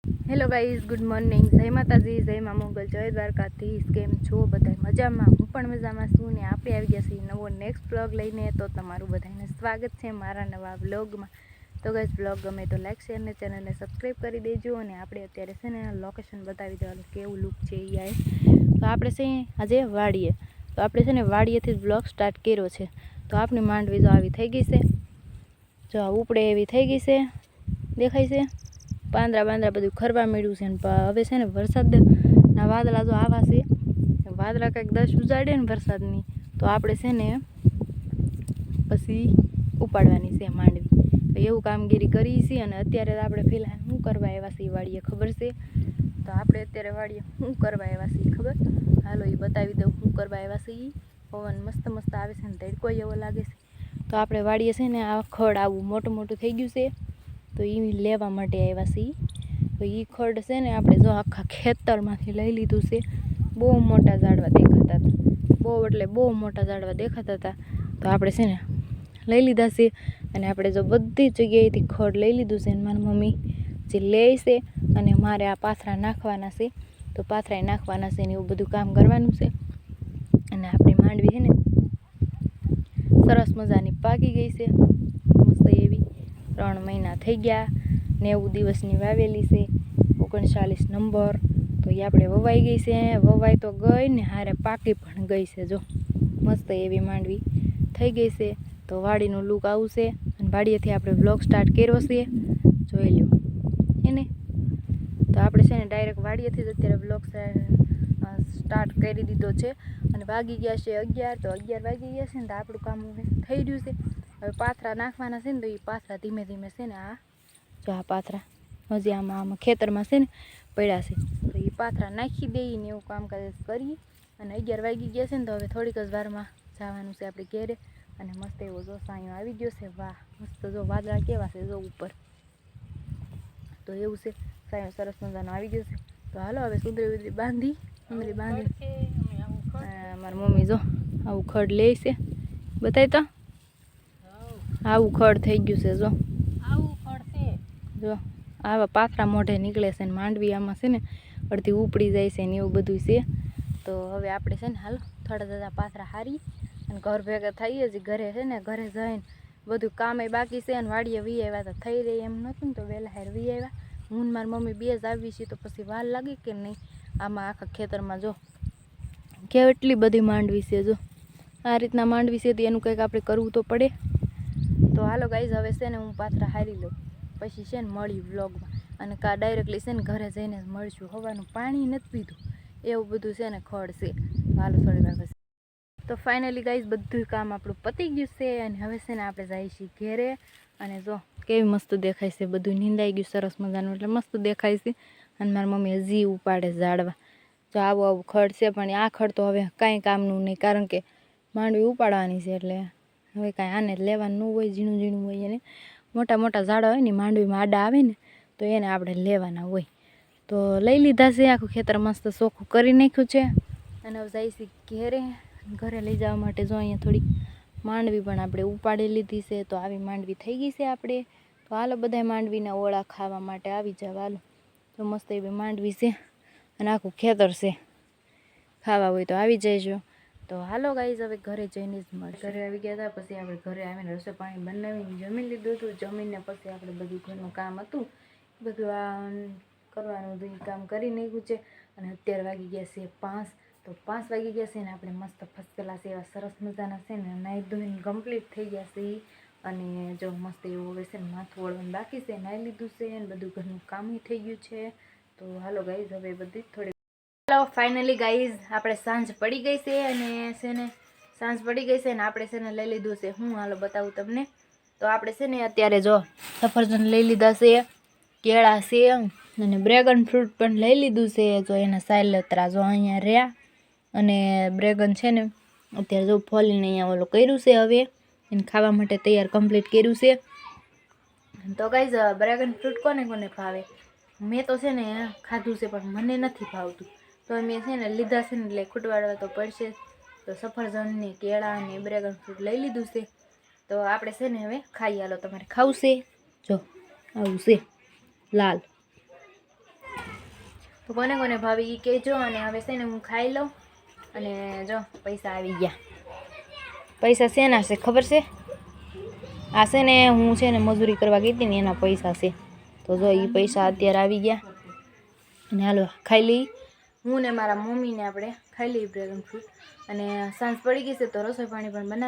Hello guys, good morning. જય માતાજી, જય મા મોગલ, જય દ્વારકાધીશ. કેમ છો બધા? મજામાં? હું પણ મજામાં છું ને આપણે આવી ગયા છીએ નવો નેક્સ્ટ બ્લોગ લઈને. તો તમારું બધાને સ્વાગત છે મારા નવા બ્લોગમાં. તો ગાઈઝ, બ્લોગ ગમે તો લાઈક શેર ને ચેનલને સબસ્ક્રાઈબ કરી દેજો. અને આપણે અત્યારે છે ને લોકેશન બતાવી દેવાનું કેવું લુક છે એ આય. તો આપણે છે આજે વાડીએ, તો આપણે છે ને વાડીએથી જ બ્લોગ સ્ટાર્ટ કર્યો છે. તો આપણી માંડવી જો આવી થઈ ગઈ છે, જો ઉપડે એવી થઈ ગઈ છે, દેખાય છે. પાંદડા બાંદડા બધું ખરવા મળ્યું છે ને હવે છે ને વરસાદના વાદળા જો આવા છે, વાદળા કંઈક 10 ઉજાડે ને વરસાદની, તો આપણે છે ને પછી ઉપાડવાની છે માંડવી. તો એવું કામગીરી કરી છે. અને અત્યારે આપણે ફિલહાલ શું કરવા આવ્યા છીએ વાડીએ ખબર છે? તો આપણે અત્યારે વાડીએ શું કરવા આવ્યા છીએ ખબર? હાલો એ બતાવી દઉં શું કરવા આવ્યા છીએ. પવન મસ્ત મસ્ત આવે છે ને તડકો એવો લાગે છે. તો આપણે વાડીએ છે ને આ ખડ આવું મોટું મોટું થઈ ગયું છે, તો એ લેવા માટે આવ્યા છીએ. તો એ ખડ છે ને આપણે જો આખા ખેતરમાંથી લઈ લીધું છે. બહુ મોટા ઝાડવા દેખાતા હતા, બહુ એટલે બહુ મોટા ઝાડવા દેખાતા હતા. તો આપણે છે ને લઈ લીધા છે. અને આપણે જો બધી જગ્યાએથી ખડ લઈ લીધું છે. અને મારી મમ્મી જે લે છે, અને મારે આ પાથરા નાખવાના છે. તો પાથરા નાખવાના છે ને એવું બધું કામ કરવાનું છે. અને આપણી માંડવી છે ને સરસ મજાની પાકી ગઈ છે, મસ્ત એવી. 3 મહિના થઈ ગયા, 90 દિવસની વાવેલી છે, 39 નંબર. તો એ આપણે વવાઈ ગઈ છે. વવાઈ તો ગઈ ને હારે પાકી પણ ગઈ છે. જો મસ્ત એવી માંડવી થઈ ગઈ છે. તો વાડીનું લુક આવું છે. અને વાડીએથી આપણે બ્લોગ સ્ટાર્ટ કર્યો છે, જોઈ લો એને. તો આપણે છે ને ડાયરેક્ટ વાડીએથી જ અત્યારે બ્લોગ સ્ટાર્ટ કરી દીધો છે. અને વાગી ગયા છે 11. તો 11 વાગી ગયા છે ને તો આપણું કામ થઈ રહ્યું છે. હવે પાથરા નાખવાના છે ને, તો એ પાથરા ધીમે ધીમે છે ને આ જો આ પાથરા હજી આમાં ખેતરમાં છે ને પડ્યા છે, તો એ પાથરા નાખી દઈએ ને એવું કામકાજ કરીએ. અને 11 વાગી ગયા છે ને, તો હવે થોડીક જ વારમાં જવાનું છે આપણે ઘેરે. અને મસ્ત એવો જો સાંયો આવી ગયો છે. વાહ મસ્ત, જો વાદળા કેવા છે જો ઉપર. તો એવું છે, સાંયો સરસ મજાનો આવી ગયો છે. તો હાલો હવે સુંદરી બાંધી મારી મમ્મી જો આવું ખડ લે છે. બતાય તો આવું ખડ થઈ ગયું છે. જો આવું ખડ છે, જો આવા પાથરા મોઢે નીકળે છે. ને માંડવી આમાં છે ને અડધી ઉપડી જાય છે ને એવું બધું છે. તો હવે આપણે છે ને હાલો થોડા દાદા પાથરા હારી અને ઘર ભેગા થઈએ. જ ઘરે છે ને, ઘરે જઈને બધું કામે બાકી છે. અને વાડીએ વી આવ્યા તો થઈ રહી એમ નહોતું ને, તો વહેલા હાર વી આવ્યા. હું મારી મમ્મી બે જ આવી છીએ, તો પછી વાર લાગી કે નહીં. આમાં આખા ખેતરમાં જો કેટલી બધી માંડવી છે. જો આ રીતના માંડવી છે, તો એનું કંઈક આપણે કરવું તો પડે. તો હાલો ગાઈઝ, હવે છે ને હું પાથરા હારી લઉં, પછી છે ને મળી વ્લોગમાં. અને ડાયરેક્ટલી છે ને ઘરે જઈને જ મળશું. હવાનું પાણી નથી પીધું એવું બધું છે ને ખડ છે. હાલો થોડી વાર પછી. તો ફાઇનલી ગાઈઝ બધું કામ આપણું પતી ગયું છે. અને હવે છે ને આપણે જઈએ છીએ ઘેરે. અને જો કેવી મસ્ત દેખાય છે, બધું નીંદાઈ ગયું સરસ મજાનું, એટલે મસ્ત દેખાય છે. અને મારી મમ્મી હજી ઉપાડે ઝાડવા. જો આવું આવું ખડ છે, પણ આ ખડ તો હવે કાંઈ કામનું નહીં, કારણ કે માંડવી ઉપાડવાની છે. એટલે હવે કાંઈ આને લેવાનું ન હોય, ઝીણું ઝીણું હોય. એને મોટા મોટા ઝાડા હોય ને માંડવીમાં આડા આવે ને, તો એને આપણે લેવાના હોય. તો લઈ લીધા છે, આખું ખેતર મસ્ત ચોખ્ખું કરી નાખ્યું છે. અને હવે જાય છે ઘેરે. ઘરે લઈ જવા માટે જો અહીંયા થોડીક માંડવી પણ આપણે ઉપાડી લીધી છે. તો આવી માંડવી થઈ ગઈ છે આપણે. તો હાલો બધા માંડવીના ઓળા ખાવા માટે આવી જાવ. હાલો તો મસ્ત એવી માંડવી છે અને આખું ખેતર છે. ખાવા હોય તો આવી જઈજો. તો હાલો ગાઈઝ, હવે ઘરે જઈને જ મળે. ઘરે આવી ગયા હતા, પછી આપણે ઘરે આવીને રસોઈ પાણી બનાવીને જમી લીધું હતું. જમીને પછી આપણે બધું ઘરનું કામ હતું, બધું આ કરવાનું હતું, એ કામ કરી નાખ્યું છે. અને અત્યારે વાગી ગયા છે 5. તો 5 વાગી ગયા છે ને આપણે મસ્ત ફર્સ્ટ ક્લાસ એવા સરસ મજાના છે ને નાહી ધોઈને કમ્પ્લીટ થઈ ગયા છે. અને જો મસ્ત એવું હવે છે ને માથું વળવાનું બાકી છે, નાહી લીધું છે અને બધું ઘરનું કામ થઈ ગયું છે. તો હાલો ગાઈઝ, હવે બધી થોડી હાલો ફાઇનલી ગાઈઝ આપણે સાંજ પડી ગઈ છે. અને છે ને સાંજ પડી ગઈ છે ને આપણે છે ને લઈ લીધું છે હું, હાલો બતાવું તમને. તો આપણે છે ને અત્યારે જો સફરજન લઈ લીધા છે, કેળા છે, અને ડ્રેગન ફ્રૂટ પણ લઈ લીધું છે. જો એના સાયલતરા જો અહીંયા રહ્યા. અને ડ્રેગન છે ને અત્યારે જો ફોલીને અહીંયા ઓલું કર્યું છે, હવે એને ખાવા માટે તૈયાર કમ્પ્લીટ કર્યું છે. તો ગાઈઝ ડ્રેગન ફ્રૂટ કોને કોને ભાવે? મેં તો છે ને ખાધું છે, પણ મને નથી ભાવતું. તો મેં છે ને લીધા છે ને એટલે ખૂટવાડવા તો પડશે. તો સફરજન ને કેળા ને ડ્રેગન ફ્રૂટ લઈ લીધું છે. તો આપણે છે ને હવે ખાઈ. હાલો તમારે ખાવું છે? જો આવું છે લાલ. તો કોને કોને ભાવી એ કહેજો. અને હવે છે ને હું ખાઈ લઉં. અને જો પૈસા આવી ગયા. પૈસા શેના છે ખબર છે? આ છે ને હું છે ને મજૂરી કરવા ગઈ હતી ને એના પૈસા છે. તો જો એ પૈસા અત્યારે આવી ગયા. અને હાલો ખાઈ લઈ. હું ને મારા મમ્મીને આપણે ખાઈ લઈએ ડ્રેગન ફ્રૂટ. અને સાંજ પડી ગઈ છે તો રસોઈ પાણી પણ બનાવી